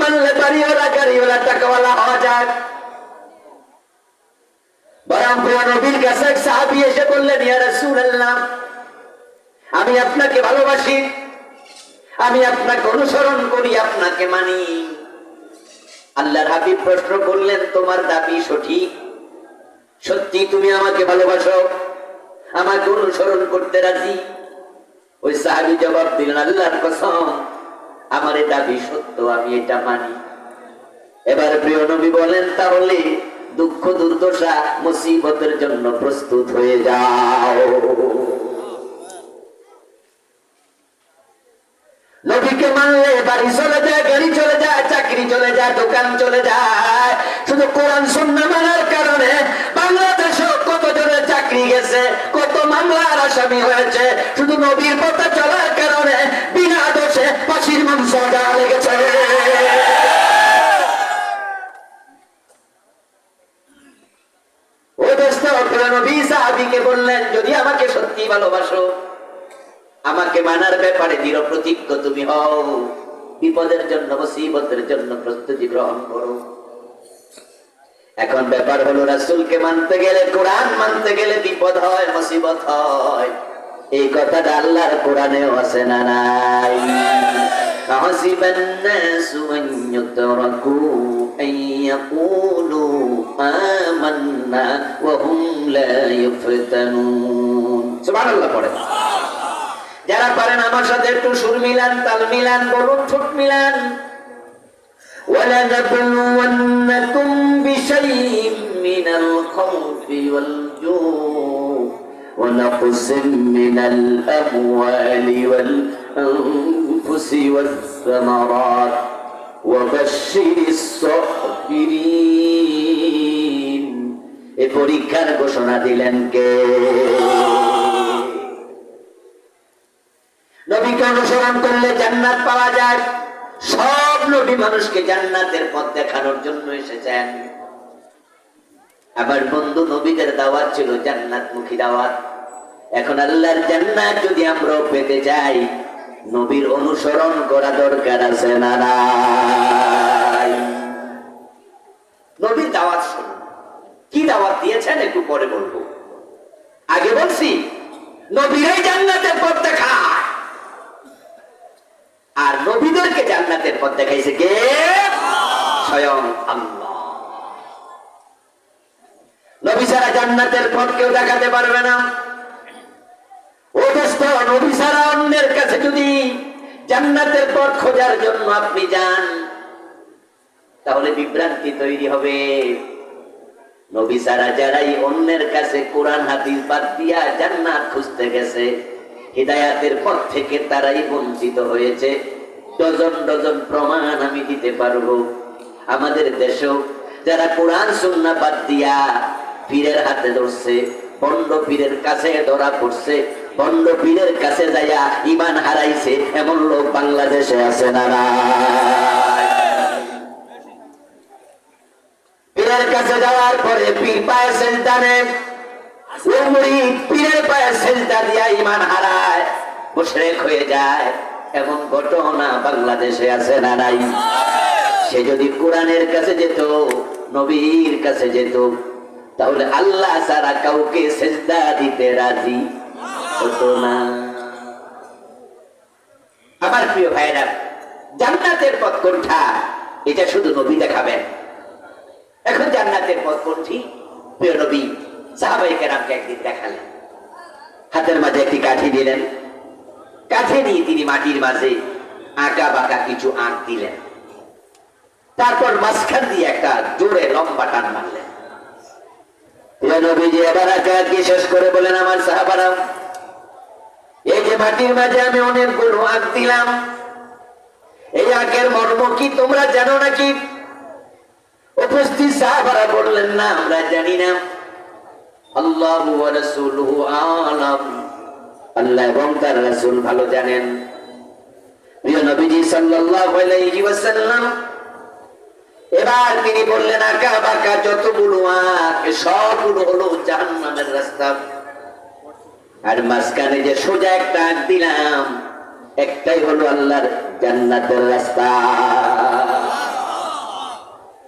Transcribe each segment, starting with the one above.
মানলে বাড়িওয়ালা গাড়িওয়ালা টাকাওয়ালা হওয়া যায়। বরং প্রিয় নবীর কাছে এক সাহাবী এসে বললেন, ইয়া রাসূলুল্লাহ, আমি আপনাকে ভালোবাসি, আমি আপনাকে অনুসরণ করি, আপনাকে মানি। আল্লাহর হাবিব প্রশ্ন করলেন, তোমার দাবি সঠিক? সত্যি তুমি আমাকে ভালোবাসো, আমাকে অনুসরণ করতে রাজি? ওই সাহাবী জবাব দিলেন, আল্লাহর কসম, আমার এই দাবি সত্য, আমি এটা মানি। এবার প্রিয় নবী বলেন, তাহলে দুঃখ দুর্দশা মুসিবতের জন্য প্রস্তুত হয়ে যাও। নবীকে মানলে বাড়ি চলে যায়, গাড়ি চলে যায়, চাকরি চলে যায়, দোকান চলে যায়। শুধু কোরআন সুন্নাহ মানার কারণে বাংলাদেশে কত জনের চাকরি গেছে, কত মামলার আসামি হয়েছে। শুধু নবীর পথে চলার কারণে বিনা দোষে ফাঁসির মঞ্চ দেওয়া লেগেছে। ও দোস্ত, নবী সাহাবীকে বললেন, যদি আমাকে সত্যি ভালোবাসো, আমাকে মানার ব্যাপারে দৃঢ় প্রতিজ্ঞ তুমি হও, বিপদের জন্য মুসিবতের জন্য প্রস্তুতি গ্রহণ করো। এখন ব্যাপার হলো, রাসূলকে মানতে গেলে, কোরআন মানতে গেলে বিপদ হয়, মুসিবত হয়। এই কথাটা আল্লাহর কোরআনেও আছে না নাই? আহসিবান নাসু আন ইউতরাকু আন ইয়াকুলু আমান্না ওয়া হুম লা ইফতানুন। সুবহানাল্লাহ পড়ে। যারা পারেন আমার সাথে একটু সুর মিলান, তাল মিলান, বলুন ঠোঁট মিলান। وَلَنَبْلُوَنَّكُمْ بِشَيْءٍ مِّنَ الْخَوْفِ وَالْجُوعِ وَنَقْصٍ مِّنَ الْأَمْوَالِ وَالْأَنفُسِ وَالثَّمَرَاتِ وَبَشِّرِ الصَّابِرِينَ। এই পরীক্ষার ঘোষণা দিলেন কে? নবীকে অনুসরণ করলে জান্নাত পাওয়া যায়। সব নবী মানুষকে জান্নাতের পথ দেখানোর জন্য এসেছেন। আমার বন্ধু, নবীদের দাওয়াত ছিল জান্নাতমুখী দাওয়াত। এখন আল্লাহর জান্নাত যদি আমরা পেতে চাই, নবীর অনুসরণ করা দরকার আছে না নাই? নবীর দাওয়াত শুনুন, কি দাওয়াত দিয়েছেন একটু পরে বলবো। আগে বলছি, নবীরাই জান্নাতের পথ দেখায়, আর নবীদেরকে জান্নাতের পথ দেখাইছে কে? স্বয়ং আল্লাহ। নবী ছাড়া জান্নাতের পথ কেউ দেখাতে পারবে না। ও দোস্ত, নবী ছাড়া অন্যের কাছে যদি জান্নাতের পথ খোঁজার জন্য আপনি যান, তাহলে বিভ্রান্তি তৈরি হবে। নবী ছাড়া যারাই অন্যের কাছে কোরআন হাদিস বাদ দিয়া জান্নাত খুঁজতে গেছে, হিদায়াতের পথ থেকে তারাই বঞ্চিত হয়েছে। ডজন ডজন প্রমাণ আমি দিতে পারবো। আমাদের দেশেও যারা কোরআন সুন্নাহ বাদ দিয়া পীরের হাতে ধরছে, বন্ড পীরের কাছে ধরা পড়ছে, বন্ড পীরের কাছে যাইয়া ঈমান হারাইছে, এমন লোক বাংলাদেশে আছে না? পীরের কাছে যাওয়ার পরে পীর পায়ে সেজদা দেয়, ও মুরিদ পীরের পায়ে সেজদা দিয়া ঈমান হারায়, মুশরিক হয়ে যায়, এমন ঘটনা বাংলাদেশে আছে না নাই? সে যদি কোরআনের কাছে যেত, নবীর কাছে যেত, তাহলে আল্লাহ ছাড়া কাউকে সেজদা দিতে রাজি হতো না। আমার প্রিয় ভাইরা, জান্নাতের পথ কোনটা এটা শুধু নবী দেখাবেন। এখন জান্নাতের পথ কোনটি? প্রিয় নবী সাহাবায়ে কেরামকে একদিন দেখালেন। হাতের মাঝে একটি কাঠি দিলেন, কাঠি নিয়ে তিনি মাটির মাঝে আঁকা বাঁকা কিছু আঁক দিলেন। তারপর মাঝখান দিয়ে একটা জোরে লম্বা টান মারলেন। প্রিয় নবীজি এবার আঁকা শেষ করে বলেন, আমার সাহাবারা, এই যে মাটির মাঝে আমি অনেকগুলো আঁক দিলাম, এই আঁকের মর্ম কি তোমরা জানো নাকি? উপস্থিত সাহাবারা বললেন, না, আমরা জানি না। আল্লাহু ওয়া রাসূলুহু আ'লাম, আল্লাহ এবং তার রাসূল ভালো জানেন। প্রিয় নবীজি সাল্লাল্লাহু আলাইহি ওয়াসাল্লাম এবার তিনি বললেন, আঁকা বাঁকা যতগুলো আঁক সবগুলো হলো জাহান্নামের রাস্তা, আর মাঝখানে যে সোজা একটা আঁক দিলাম, একটাই হলো আল্লাহর জান্নাতের রাস্তা।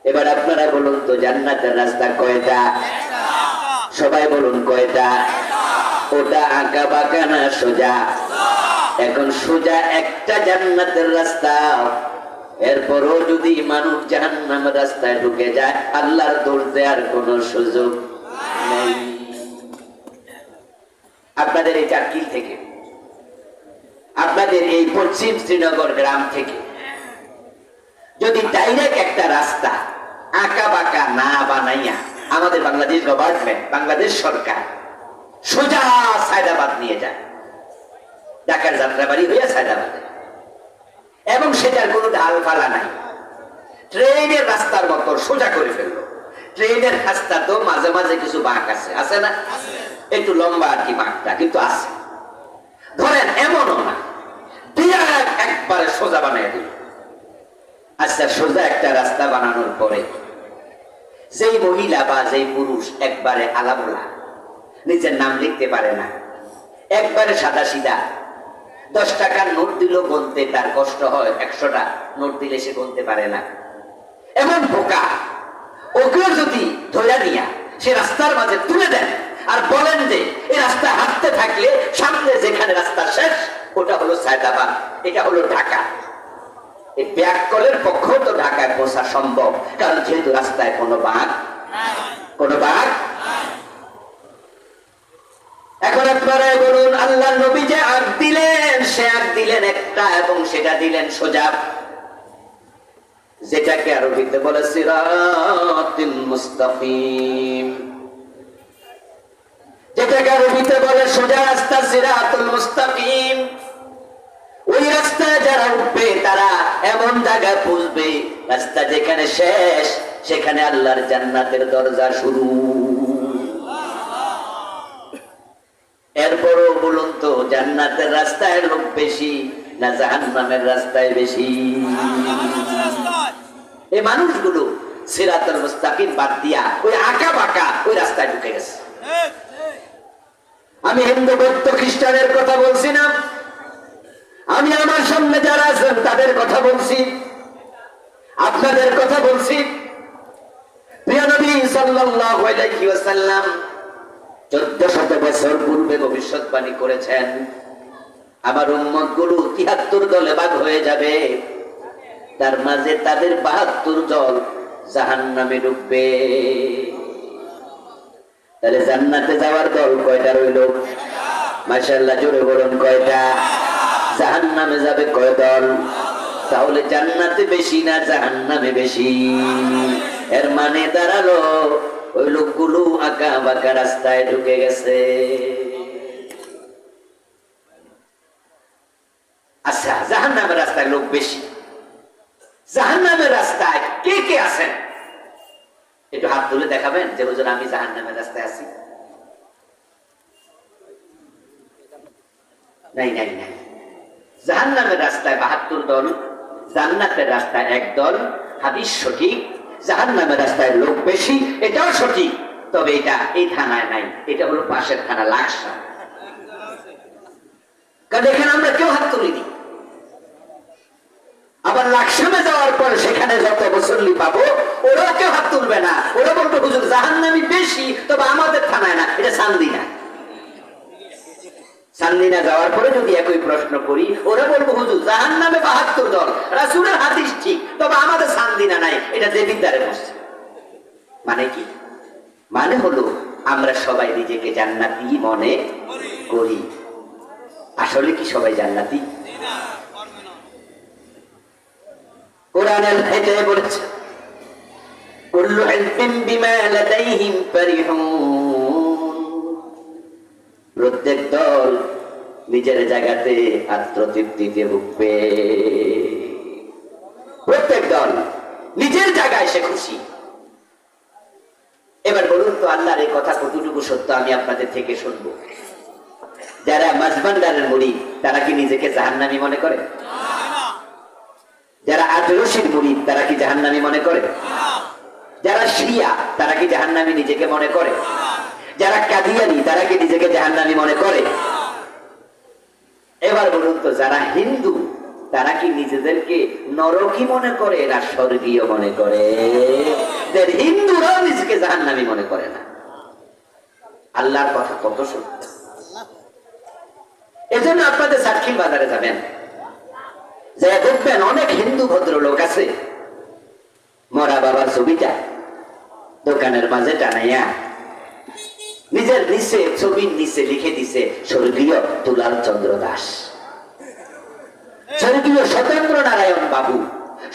এবার আপনারা বলুন তো জান্নাতের রাস্তা কয়টা? সবাই বলুন কয়টা? ওটা আঁকা বাঁকা না সোজা? এখন সোজা একটা জান্নাতের রাস্তা, এরপরও যদি মানুষ জাহান্নামের রাস্তায় ঢুকে যায় আল্লাহর দোষ দেওয়ার কোন সুযোগ নেই। আপনাদের এই চারকিল থেকে, আপনাদের এই পশ্চিম শ্রীনগর গ্রাম থেকে যদি ডাইরেক্ট একটা রাস্তা আঁকা বাঁকা না বানাইয়া আমাদের বাংলাদেশ গভর্নমেন্ট, বাংলাদেশ সরকার সোজা সায়দাবাদ নিয়ে যায়, ঢাকার যাত্রাবাড়ি হইয়া সায়দাবাদে, এবং সেটার কোনো ঢাল ফালা নাই, ট্রেনের রাস্তার মতো সোজা করে ফেললো। ট্রেনের রাস্তা তো মাঝে মাঝে কিছু বাঁক আছে, আছে না? একটু লম্বা আর কি বাঁকটা, কিন্তু আছে। ধরেন এমনও না, বিরাট একবারে সোজা বানিয়ে দিল। আচ্ছা, সোজা একটা রাস্তা বানানোর পরে যেই মহিলা বা যেই পুরুষ একবারে আলাবোলা, নিজের নাম লিখতে পারে না, একবারে সাদা সিধা, 10 টাকার নোট দিল গুনতে তার কষ্ট হয়, 100টা নোট দিলে সে গুনতে পারে না, এমন বোকা, ওকেও যদি ধরে নিয়া সে রাস্তার মাঝে তুলে দেন আর বলেন যে এই রাস্তা হাঁটতে থাকলে সামনে যেখানে রাস্তা শেষ ওটা হলো সায়দাবাদ, এটা হলো ঢাকা, এই ব্যাককলের পক্ষ তো ঢাকায় পৌঁছা সম্ভব, কারণ যেহেতু রাস্তায় কোনো বাঁক, কোনো বাঁক। এখন আপনারা বলুন, আল্লাহ নবী যে আগ দিলেন, সে আগ দিলেন একটা, এবং সেটা দিলেন সোজা, যেটাকে আরবিতে বলে সিরাতুল মুস্তাকিম, যেটাকে আরবিতে বলে সোজা রাস্তা, সিরাতুল মুস্তাকিম। ওই রাস্তায় যারা উঠবে তারা এমন জায়গায় পৌঁছবে, রাস্তা যেখানে শেষ সেখানে আল্লাহর জান্নাতের দরজা শুরু। এরপরও বলুন তো, জান্নাতের রাস্তায় লোক বেশি না জাহান্নামের রাস্তায় বেশি? এই মানুষগুলো সিরাতুল মুস্তাকিম বাদ দিয়া ওই আঁকা বাঁকা ওই রাস্তায় ঢুকে গেছে। আমি হিন্দু, বৌদ্ধ, খ্রিস্টানের কথা বলছি না, আমি আমার সামনে যারা আছেন তাদের কথা বলছি, আপনাদের কথা বলছি। প্রিয় নবী সাল্লাল্লাহু আলাইহি ওয়াসাল্লাম 1400 বছর পূর্বে ভবিষ্যৎবাণী করেছেন, আমার উম্মত গুলো 73 দলে ভাগ হয়ে যাবে, তার মাঝে তাদের 72 দল জাহান্নামে ঢুকবে। তাহলে জান্নাতে যাওয়ার দল কয়টা রইল? মাশাআল্লাহ, জোরে বলুন কয়টা? জাহান্নামে যাবে কয় দল? তাহলে জান্নাতে বেশি না জাহান্নামে বেশি? এর মানে দাঁড়ালো ওই লোকগুলো আঁকা বাঁকা রাস্তায় ঢুকে গেছে। আচ্ছা, জাহান্নামের রাস্তায় লোক বেশি, জাহান্নামের রাস্তায় কে কে আছেন একটু হাত তুলে দেখাবেন যে হুজুর আমি জাহান্নামের রাস্তায় আছি? নাই নাই নাই। জাহান্নামের রাস্তায় 72 দল, জান্নাতের রাস্তায় 1 দল। হাদিস সঠিক, জাহান্নামের রাস্তায় লোক বেশি, এটাও সঠিক, তবে এটা এই থানায় নাই, এটা হলো পাশের থানা লাকসা। কারণ এখানে আমরা কেউ হাত তুলিনি। আবার লাকসামে যাওয়ার পর সেখানে যত মুসল্লি পাবো ওরাও কেউ হাত তুলবে না, ওরা বলবে হুজুর জাহান্নামী বেশি, তবে আমাদের থানায় না, এটা চান্দিনা। চান্দিনা যাওয়ার পরে যদি একই প্রশ্ন করি, ওরা বলবো হুজুর জাহান্নামে 72 দল, রাসূলের হাদিস ঠিক, তবে আমাদের চান্দিনা নাই, এটা দেবিদ্বারে বসছে। মানে কি? মানে হলো আমরা সবাই নিজেকে জান্নাতি মনে করি। আসলে কি সবাই জান্নাতি? কোরআনের আয়াতে বলেছে কুল্লু হিজবিন বিমা লাদাইহিম ফারিহুন, প্রত্যেক দল নিজের জায়গাতে আত্মতৃপ্তিতে ভুগবে, প্রত্যেক দল নিজের জায়গায় সে খুশি। এবার বলুন তো আল্লাহর এই কথা কতটুকু সত্য আমি আপনাদের থেকে শুনবো? যারা মাঝবান্ডারের মুরিদ তারা কি নিজেকে জাহান্নামী মনে করে? যারা আজরশির মুরিদ তারা কি জাহান্নামী মনে করে? যারা শিয়া তারা কি জাহান্নামী নিজেকে মনে করে? যারা কাদিয়ানি তারা কি নিজেকে জাহান্নামী মনে করে? এবার বলুন তো যারা হিন্দু তারা কি নিজেদেরকে নরকী মনে করে না স্বর্গীয় মনে করে? হিন্দুরাও নিজেকে জাহান্নামী মনে করে না। আল্লাহর কথা কত সত্য। এজন্য আপনাদের সাতক্ষীর বাজারে যাবেন, যে দেখবেন অনেক হিন্দু ভদ্রলোক আছে, মরা বাবার ছবিটা দোকানের মাঝে টানাইয়া নিজের নিচে, ছবির নিচে লিখে দিছে স্বর্গীয় দুলাল চন্দ্র দাস, স্বর্গীয় সত্যেন্দ্র নারায়ণ বাবু,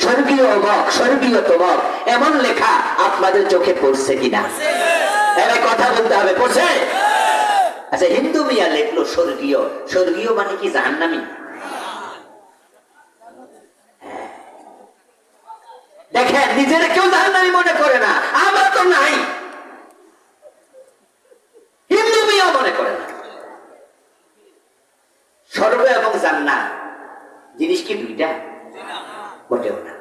স্বর্গীয় অমক, স্বর্গীয় তমক। এমন লেখা আপনাদের চোখে পড়ছে কিনা? এবার কথা বলতে হবে, পড়ছে? আচ্ছা, হিন্দু মিয়া লিখলো স্বর্গীয়। স্বর্গীয় মানে কি জাহান্নামী? দেখেন, নিজের কেউ জাহান্নামী মনে করে না। আমার তো নাই, হিন্দু মিয়া মনে করে না। স্বর্গ এবং জান্নাত জিনিস কি দুইটা? মোটেও না।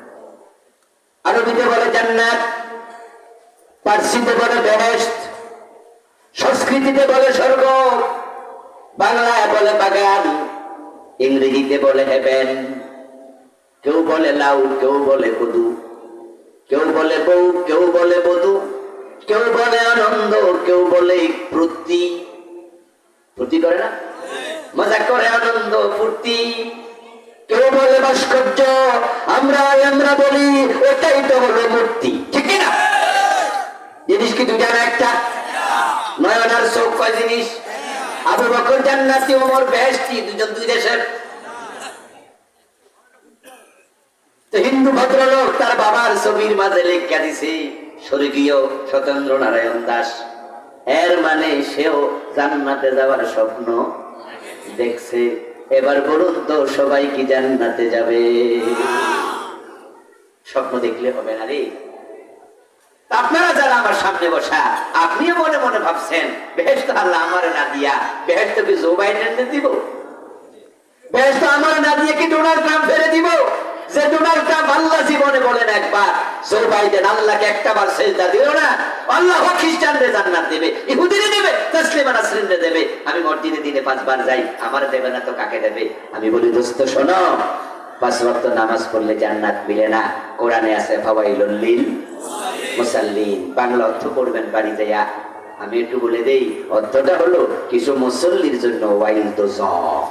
আরবিতে বলে জান্নাত, পার্সিতে বলে বেহেশত, সংস্কৃতিতে বলে স্বর্গ, বাংলায় বলে বাগান, ইংরেজিতে বলে হেভেন। কেউ বলে লাউ, কেউ বলে কদু, কেউ বলে বউ, কেউ বলে বধু, কেউ বলে আনন্দ, কেউ বলে ফুর্তি। ফুর্তি করে না? মজা করে, আনন্দ ফুর্তি। কেউ বলে ভাস্কর্য, আমরা বলি ওটাই তো হলো মূর্তি। ঠিক না? জিনিস কি দুইটা না একটা? নয়ন আর চোখ কয় জিনিস? আবু বকর জান্নাতি, ওমর বেহেশতি, দুজন দুই দেশের। তো হিন্দু ভদ্রলোক তার বাবার ছবির মাঝে লেখা দিছে স্বর্গীয় সত্যেন্দ্র নারায়ণ দাস। এর মানে সেও জান্নাতে যাওয়ার স্বপ্ন দেখছে। এবার বলুন তো, সবাই কি জান্নাতে যাবে? স্বপ্ন দেখলে হবে না রে। আপনারা যারা আমার সামনে বসা, আপনিও মনে মনে ভাবছেন বেহেশত আল্লাহ আমার না দিয়া, বেহেশত কি জো বাইডেনকে দিব? বেহেশত আমার না দিয়ে কি ডোনাল্ড ট্রাম্প ফেলে দিব? যে ডোনাল্ড ট্রাম্প আল্লাহ জীবনে বলেন একবার, জো বাইডেন আল্লাহকে একটাবার সেজদা দিও না, আল্লাহ খ্রিস্টানদের জান্নাত দেবে, ইহুদিরে দেবে, তাসলিমা নাসরিনরে দেবে। আমি মসজিদে দিনে 5 বার যাই, আমার দেবে না তো কাকে দেবে? আমি বলি, দোস্ত শোনো, 5 ওয়াক্ত নামাজ পড়লে জান্নাত মিলে না। কোরআনে আছে ফাওয়াইলুল লিল মুসাল্লিন। বাংলা অর্থ পড়বেন বাড়ি যাইয়া। আমি একটু বলে দেই, অর্থটা হলো কিছু মুসল্লির জন্য ওয়াইল দোজখ।